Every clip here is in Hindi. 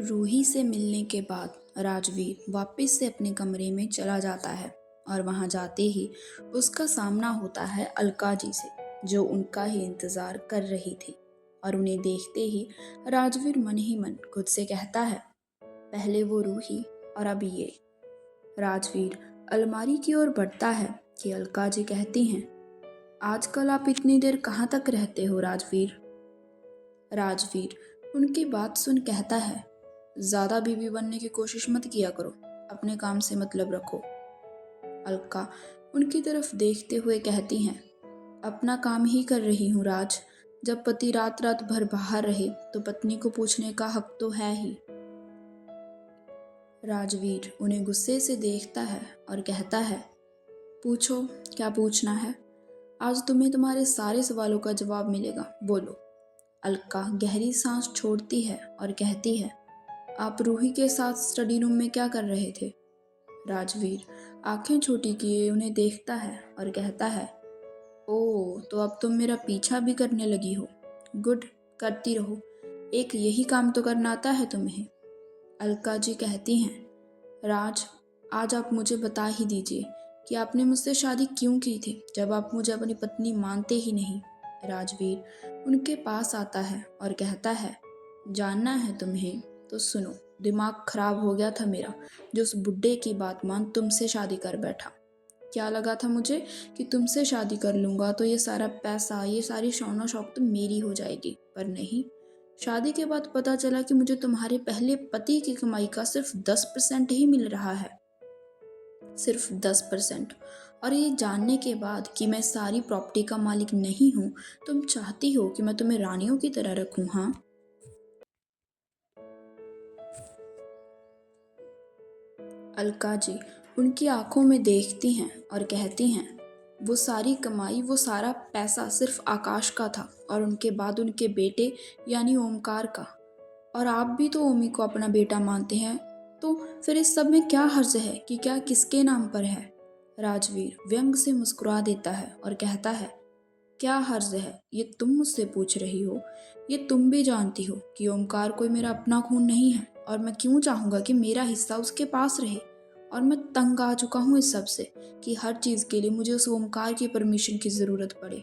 रूही से मिलने के बाद राजवीर वापस से अपने कमरे में चला जाता है और वहां जाते ही उसका सामना होता है अलका जी से, जो उनका ही इंतजार कर रही थी। और उन्हें देखते ही राजवीर मन ही मन खुद से कहता है, पहले वो रूही और अब ये। राजवीर अलमारी की ओर बढ़ता है कि अलका जी कहती हैं, आजकल आप इतनी देर कहाँ तक रहते हो राजवीर। राजवीर उनकी बात सुन कहता है, ज्यादा बीवी बनने की कोशिश मत किया करो, अपने काम से मतलब रखो। अलका उनकी तरफ देखते हुए कहती हैं, अपना काम ही कर रही हूँ राज। जब पति रात रात भर बाहर रहे तो पत्नी को पूछने का हक तो है ही। राजवीर उन्हें गुस्से से देखता है और कहता है, पूछो, क्या पूछना है। आज तुम्हें तुम्हारे सारे सवालों का जवाब मिलेगा, बोलो। अलका गहरी सांस छोड़ती है और कहती है, आप रूही के साथ स्टडी रूम में क्या कर रहे थे। राजवीर आंखें छोटी किए उन्हें देखता है और कहता है, ओह तो अब तुम मेरा पीछा भी करने लगी हो। गुड, करती रहो, एक यही काम तो करना आता है तुम्हें। अलका जी कहती हैं, राज, आज आप मुझे बता ही दीजिए कि आपने मुझसे शादी क्यों की थी, जब आप मुझे अपनी पत्नी मानते ही नहीं। राजवीर उनके पास आता है और कहता है, जानना है तुम्हें तो सुनो। दिमाग खराब हो गया था मेरा, जो उस बुड्ढे की बात मान तुमसे शादी कर बैठा। क्या लगा था मुझे कि तुमसे शादी कर लूंगा तो ये सारा पैसा, ये सारी शौनो शौक तो मेरी हो जाएगी, पर नहीं। शादी के बाद पता चला कि मुझे तुम्हारे पहले पति की कमाई का सिर्फ 10% ही मिल रहा है, सिर्फ 10%। और ये जानने के बाद कि मैं सारी प्रॉपर्टी का मालिक नहीं हूँ, तुम चाहती हो कि मैं तुम्हें रानियों की तरह रखूँ, हाँ। अलका जी उनकी आंखों में देखती हैं और कहती हैं, वो सारी कमाई, वो सारा पैसा सिर्फ आकाश का था और उनके बाद उनके बेटे यानी ओमकार का। और आप भी तो ओमी को अपना बेटा मानते हैं, तो फिर इस सब में क्या हर्ज है कि क्या किसके नाम पर है। राजवीर व्यंग से मुस्कुरा देता है और कहता है, क्या हर्ज है ये तुम मुझसे पूछ रही हो। ये तुम भी जानती हो कि ओमकार कोई मेरा अपना खून नहीं है, और मैं क्यों चाहूंगा कि मेरा हिस्सा उसके पास रहे। और मैं तंग आ चुका हूँ इस सब से कि हर चीज के लिए मुझे उस ओमकार की परमिशन की जरूरत पड़े।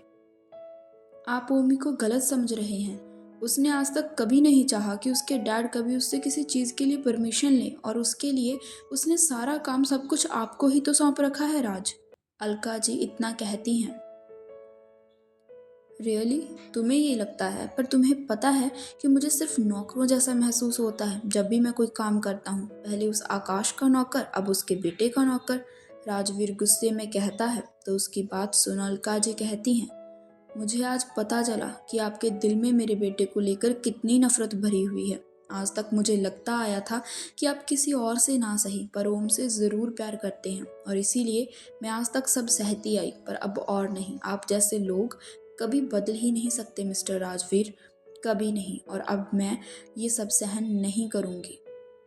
आप ओमी को गलत समझ रहे हैं। उसने आज तक कभी नहीं चाहा कि उसके डैड कभी उससे किसी चीज के लिए परमिशन ले, और उसके लिए उसने सारा काम सब कुछ आपको ही तो सौंप रखा है राज। अलका जी इतना कहती हैं, रियली, तुम्हें ये लगता है, पर तुम्हें पता है कि मुझे सिर्फ नौकरों जैसा महसूस होता है जब भी मैं कोई काम करता हूँ। पहले उस आकाश का नौकर, अब उसके बेटे का नौकर। राजवीर गुस्से में कहता है तो उसकी बात सुन अलका जी कहती हैं, मुझे आज पता चला कि आपके दिल में मेरे बेटे को लेकर कितनी नफरत भरी हुई है। आज तक मुझे लगता आया था कि आप किसी और से ना सही पर ओम से ज़रूर प्यार करते हैं, और इसीलिए मैं आज तक सब सहती आई, पर अब और नहीं। आप जैसे लोग कभी बदल ही नहीं सकते मिस्टर राजवीर, कभी नहीं। और अब मैं ये सब सहन नहीं करूँगी।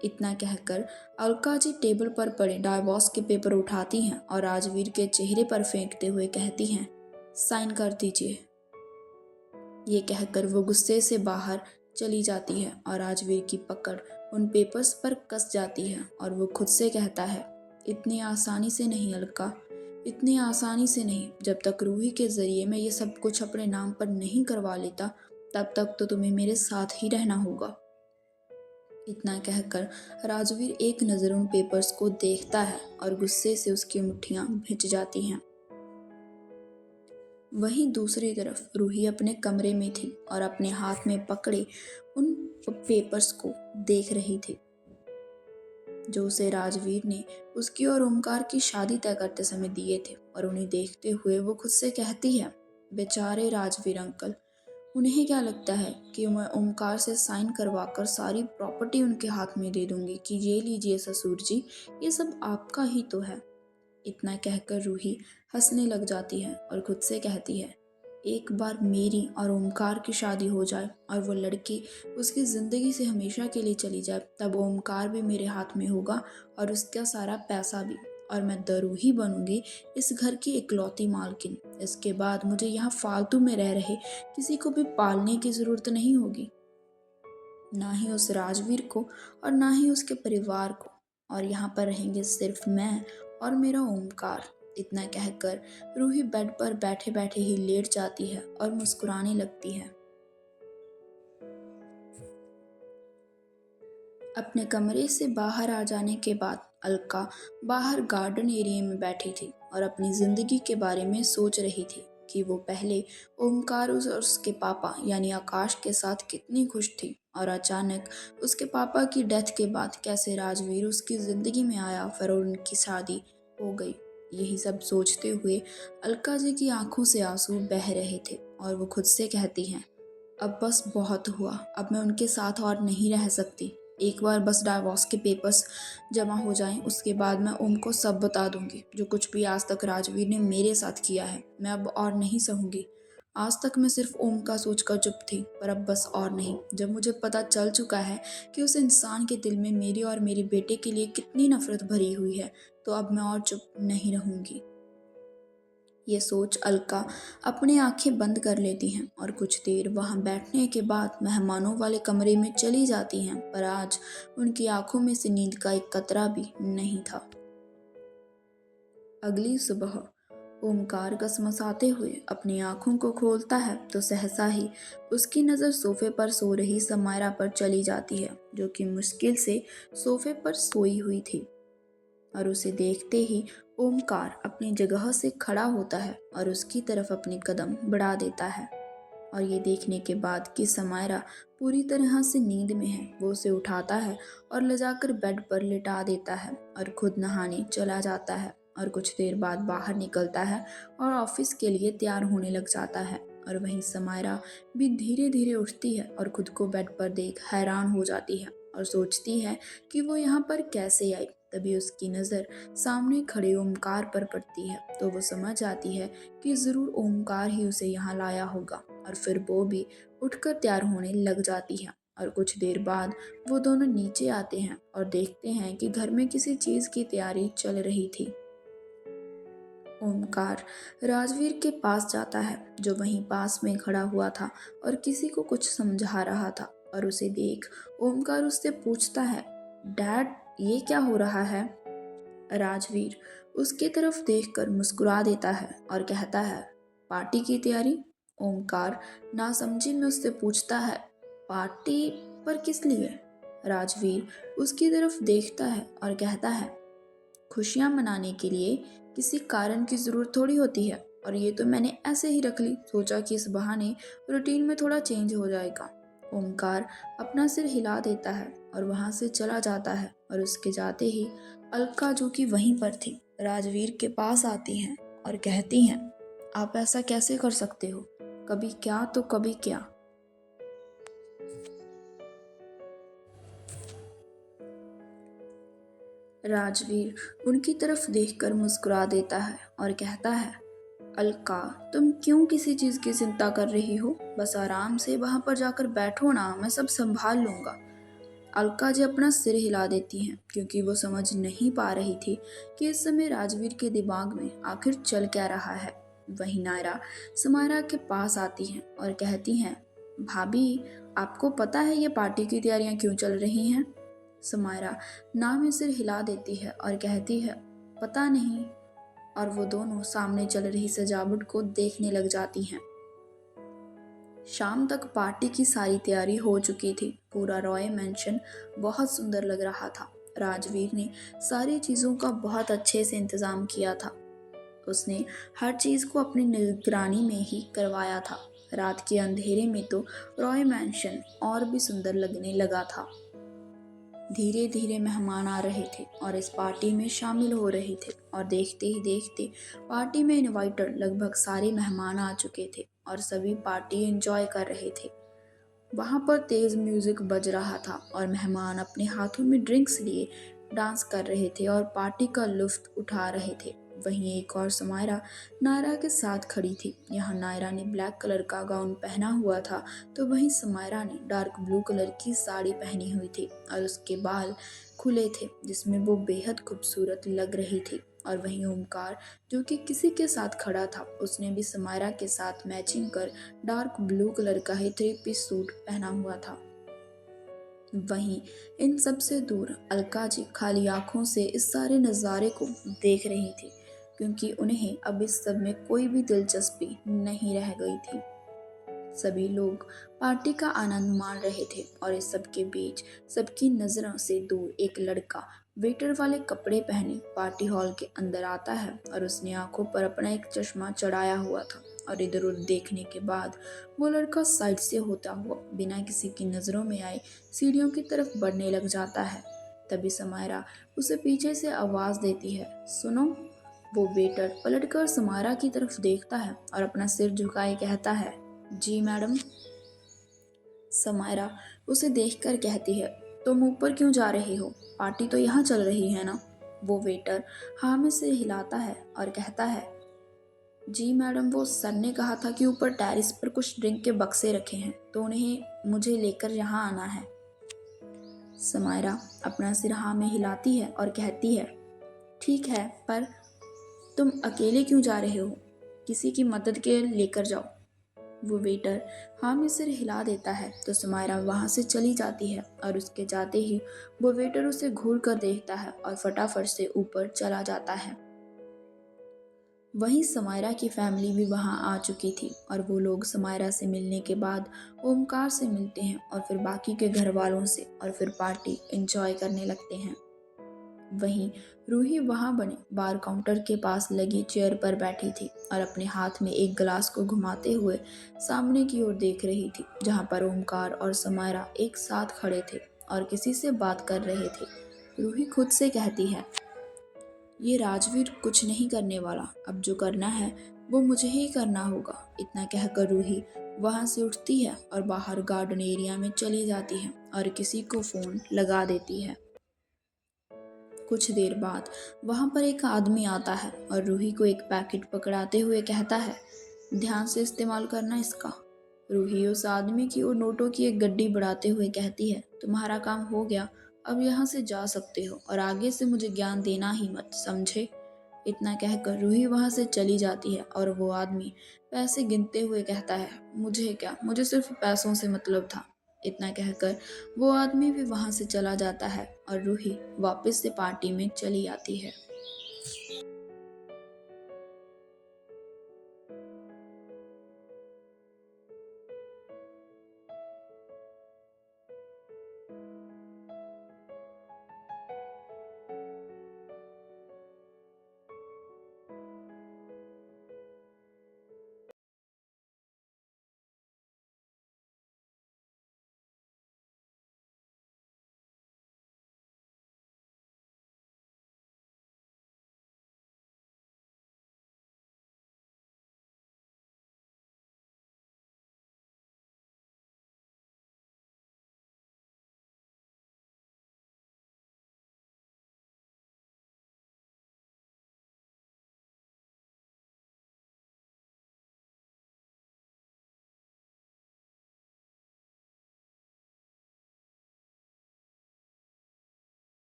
इतना कहकर अलका जी टेबल पर पड़े डाइवोर्स के पेपर उठाती हैं और राजवीर के चेहरे पर फेंकते हुए कहती हैं, साइन कर दीजिए। ये कहकर वो गुस्से से बाहर चली जाती है और राजवीर की पकड़ उन पेपर्स पर कस जाती है और वो खुद से कहता है, इतनी आसानी से नहीं अलका, इतनी आसानी से नहीं। जब तक रूही के जरिए मैं ये सब कुछ अपने नाम पर नहीं करवा लेता, तब तक तो तुम्हें मेरे साथ ही रहना होगा। इतना कहकर राजवीर एक नज़र उन पेपर्स को देखता है और गुस्से से उसकी मुट्ठियां भिंच जाती हैं। वहीं दूसरी तरफ रूही अपने कमरे में थी और अपने हाथ में पकड़े उन पेपर्स को देख रही थी, जो उसे राजवीर ने उसकी और ओमकार की शादी तय करते समय दिए थे। और उन्हें देखते हुए वो खुद से कहती है, बेचारे राजवीर अंकल, उन्हें क्या लगता है कि मैं ओमकार से साइन करवाकर सारी प्रॉपर्टी उनके हाथ में दे दूंगी कि ये लीजिए ससुर जी, ये सब आपका ही तो है। इतना कहकर रूही हंसने लग जाती है और खुद से कहती है, एक बार मेरी और ओमकार की शादी हो जाए और वो लड़की उसकी ज़िंदगी से हमेशा के लिए चली जाए, तब ओमकार भी मेरे हाथ में होगा और उसका सारा पैसा भी, और मैं रूही बनूंगी इस घर की इकलौती मालकिन। इसके बाद मुझे यहाँ फालतू में रह रहे किसी को भी पालने की ज़रूरत नहीं होगी। ना ही उस राजवीर को और ना ही उसके परिवार को। और यहाँ पर रहेंगे सिर्फ मैं और मेरा ओमकार। इतना कहकर रूही बेड पर बैठे बैठे ही लेट जाती है और मुस्कुराने लगती है। अपने कमरे से बाहर आ जाने के बाद अलका बाहर गार्डन एरिया में बैठी थी और अपनी जिंदगी के बारे में सोच रही थी कि वो पहले ओमकार और उसके पापा यानी आकाश के साथ कितनी खुश थी, और अचानक उसके पापा की डेथ के बाद कैसे राजवीर उसकी जिंदगी में आया फिर और उनकी शादी हो गई। यही सब सोचते हुए अलका जी की आंखों से आंसू बह रहे थे और वो खुद से कहती हैं, अब बस बहुत हुआ, अब मैं उनके साथ और नहीं रह सकती। एक बार बस डाइवोर्स के पेपर्स जमा हो जाएं, उसके बाद मैं ओम को सब बता दूंगी जो कुछ भी आज तक राजवीर ने मेरे साथ किया है। मैं अब और नहीं सहूंगी। आज तक मैं सिर्फ ओम का सोचकर चुप थी, पर अब बस और नहीं। जब मुझे पता चल चुका है कि उस इंसान के दिल में मेरे और मेरे बेटे के लिए कितनी नफरत भरी हुई है, तो अब मैं और चुप नहीं रहूंगी। ये सोच अलका अपनी आंखें बंद कर लेती हैं और कुछ देर वहां बैठने के बाद मेहमानों वाले कमरे में चली जाती हैं, पर आज उनकी आंखों में से नींद का एक कतरा भी नहीं था। अगली सुबह ओमकार कसमसाते हुए अपनी आंखों को खोलता है तो सहसा ही उसकी नज़र सोफे पर सो रही समायरा पर चली जाती है, जो कि मुश्किल से सोफे पर सोई हुई थी। और उसे देखते ही ओमकार अपनी जगह से खड़ा होता है और उसकी तरफ अपने कदम बढ़ा देता है। और ये देखने के बाद कि समायरा पूरी तरह से नींद में है, वो उसे उठाता है और ले जाकर बेड पर लिटा देता है और खुद नहाने चला जाता है। और कुछ देर बाद बाहर निकलता है और ऑफिस के लिए तैयार होने लग जाता है। और वहीं समायरा भी धीरे धीरे उठती है और खुद को बेड पर देख हैरान हो जाती है और सोचती है कि वो यहाँ पर कैसे आई। तभी उसकी नज़र सामने खड़े ओमकार पर पड़ती है, तो वो समझ जाती है कि ज़रूर ओमकार ही उसे यहाँ लाया होगा। और फिर वो भी उठकर तैयार होने लग जाती है। और कुछ देर बाद वो दोनों नीचे आते हैं और देखते हैं कि घर में किसी चीज़ की तैयारी चल रही थी। ओमकार राजवीर के पास जाता है, जो वहीं पास में खड़ा हुआ था और किसी को कुछ समझा रहा था। और उसे देख ओमकार उससे पूछता है, डैड ये क्या हो रहा है? राजवीर उसकी तरफ देखकर मुस्कुरा देता है और कहता है, पार्टी की तैयारी। ओमकार नासमझी में उससे पूछता है, पार्टी पर किस लिए? राजवीर उसकी तरफ देखता है और कहता है, खुशियां मनाने के लिए किसी कारण की ज़रूरत थोड़ी होती है, और ये तो मैंने ऐसे ही रख ली, सोचा कि इस बहाने रूटीन में थोड़ा चेंज हो जाएगा। ओमकार अपना सिर हिला देता है और वहां से चला जाता है। और उसके जाते ही अलका, जो कि वहीं पर थी, राजवीर के पास आती हैं और कहती हैं, आप ऐसा कैसे कर सकते हो? कभी क्या तो कभी क्या। राजवीर उनकी तरफ देखकर मुस्कुरा देता है और कहता है, अलका तुम क्यों किसी चीज़ की चिंता कर रही हो? बस आराम से वहां पर जाकर बैठो ना, मैं सब संभाल लूंगा। अलका जी अपना सिर हिला देती हैं, क्योंकि वो समझ नहीं पा रही थी कि इस समय राजवीर के दिमाग में आखिर चल क्या रहा है। वहीं नायरा समायरा के पास आती हैं और कहती हैं, भाभी आपको पता है ये पार्टी की तैयारियां क्यों चल रही हैं? समायरा ना में सिर हिला देती है और कहती है, पता नहीं। और वो दोनों सामने चल रही सजावट को देखने लग जाती हैं। शाम तक पार्टी की सारी तैयारी हो चुकी थी। पूरा रॉय मैंशन बहुत सुंदर लग रहा था। राजवीर ने सारी चीज़ों का बहुत अच्छे से इंतज़ाम किया था। उसने हर चीज़ को अपनी निगरानी में ही करवाया था। रात के अंधेरे में तो रॉय मैंशन और भी सुंदर लगने लगा था। धीरे धीरे मेहमान आ रहे थे और इस पार्टी में शामिल हो रहे थे, और देखते ही देखते पार्टी में इनवाइटेड लगभग सारे मेहमान आ चुके थे और सभी पार्टी एंजॉय कर रहे थे। वहाँ पर तेज म्यूजिक बज रहा था और मेहमान अपने हाथों में ड्रिंक्स लिए डांस कर रहे थे और पार्टी का लुत्फ उठा रहे थे। वहीं एक और समायरा नायरा के साथ खड़ी थी। यहाँ नायरा ने ब्लैक कलर का गाउन पहना हुआ था, तो वहीं समायरा ने डार्क ब्लू कलर की साड़ी पहनी हुई थी और उसके बाल खुले थे, जिसमें वो बेहद खूबसूरत लग रही थी। और वहीं ओमकार, जो कि किसी के साथ खड़ा था, उसने भी समायरा के साथ मैचिंग कर डार्क ब्लू कलर का ही थ्री पीस सूट पहना हुआ था। वहीं इन सब से दूर अलका जी खाली आंखों से इस सारे नज़ारे को देख रही थी, क्योंकि उन्हें अब इस सब में कोई भी दिलचस्पी नहीं रह गई थी। सभी लोग पार्टी का आनंद मान रहे थे और इस सब के बीच सबकी नज़रों से दूर एक लड़का वेटर वाले कपड़े पहने पार्टी हॉल के अंदर आता है और उसने आंखों पर अपना एक चश्मा चढ़ाया हुआ था और इधर उधर देखने के बाद वो लड़का साइड से होता हुआ बिना किसी की नज़रों में आए सीढ़ियों की तरफ बढ़ने लग जाता है। तभी समायरा उसे पीछे से आवाज़ देती है, सुनो। वो वेटर पलटकर समायरा की तरफ देखता है और अपना सिर झुकाए कहता है, जी मैडम। समायरा उसे देखकर कहती है, तुम ऊपर क्यों जा रहे हो? पार्टी तो यहाँ चल रही है ना? वो वेटर हाँ में से हिलाता है और कहता है, जी मैडम, वो सर ने कहा था कि ऊपर टेरिस पर कुछ ड्रिंक के बक्से रखे हैं तो उन्हें मुझे लेकर यहाँ आना है। समायरा अपना सिर हाँ में हिलाती है और कहती है, ठीक है, पर तुम अकेले क्यों जा रहे हो? किसी की मदद के लेकर जाओ। वो वेटर हाँ में सिर हिला देता है तो समायरा वहाँ से चली जाती है और उसके जाते ही वो वेटर उसे घूर कर देखता है और फटाफट से ऊपर चला जाता है। वहीं समायरा की फैमिली भी वहाँ आ चुकी थी और वो लोग समायरा से मिलने के बाद ओमकार से मिलते हैं और फिर बाकी के घर वालों से और फिर पार्टी एंजॉय करने लगते हैं। वहीं रूही वहां बने बार काउंटर के पास लगी चेयर पर बैठी थी और अपने हाथ में एक गिलास को घुमाते हुए सामने की ओर देख रही थी, जहां पर ओमकार और समायरा एक साथ खड़े थे और किसी से बात कर रहे थे। रूही खुद से कहती है, ये राजवीर कुछ नहीं करने वाला, अब जो करना है वो मुझे ही करना होगा। इतना कहकर रूही वहां से उठती है और बाहर गार्डन एरिया में चली जाती है और किसी को फोन लगा देती है। कुछ देर बाद वहां पर एक आदमी आता है और रूही को एक पैकेट पकड़ाते हुए कहता है, ध्यान से इस्तेमाल करना इसका। रूही उस आदमी की ओर नोटों की एक गड्डी बढ़ाते हुए कहती है, तुम्हारा काम हो गया, अब यहाँ से जा सकते हो और आगे से मुझे ज्ञान देना ही मत, समझे। इतना कहकर रूही वहां से चली जाती है और वो आदमी पैसे गिनते हुए कहता है, मुझे क्या, मुझे सिर्फ पैसों से मतलब था। इतना कहकर वो आदमी भी वहां से चला जाता है और रूही वापस से पार्टी में चली आती है।